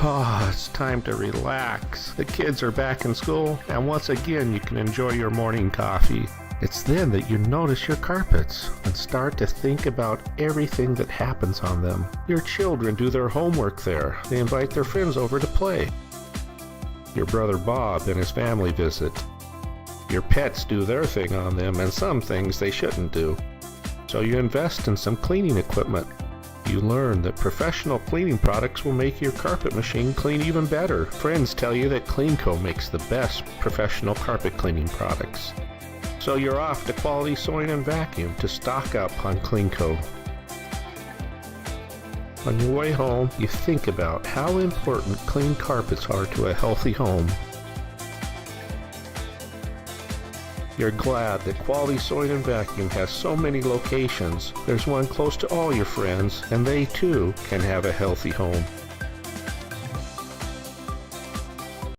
Oh, it's time to relax. The kids are back in school, and once again you can enjoy your morning coffee. It's then that you notice your carpets and start to think about everything that happens on them. Your children do their homework there. They invite their friends over to play. Your brother Bob and his family visit. Your pets do their thing on them, and some things they shouldn't do. So you invest in some cleaning equipment. You learn that professional cleaning products will make your carpet machine clean even better. Friends tell you that Kleenco makes the best professional carpet cleaning products. So you're off to Quality Sewing and Vacuum to stock up on Kleenco. On your way home, you think about how important clean carpets are to a healthy home. You're glad that Quality Sewing and Vacuum has so many locations. There's one close to all your friends, and they too can have a healthy home.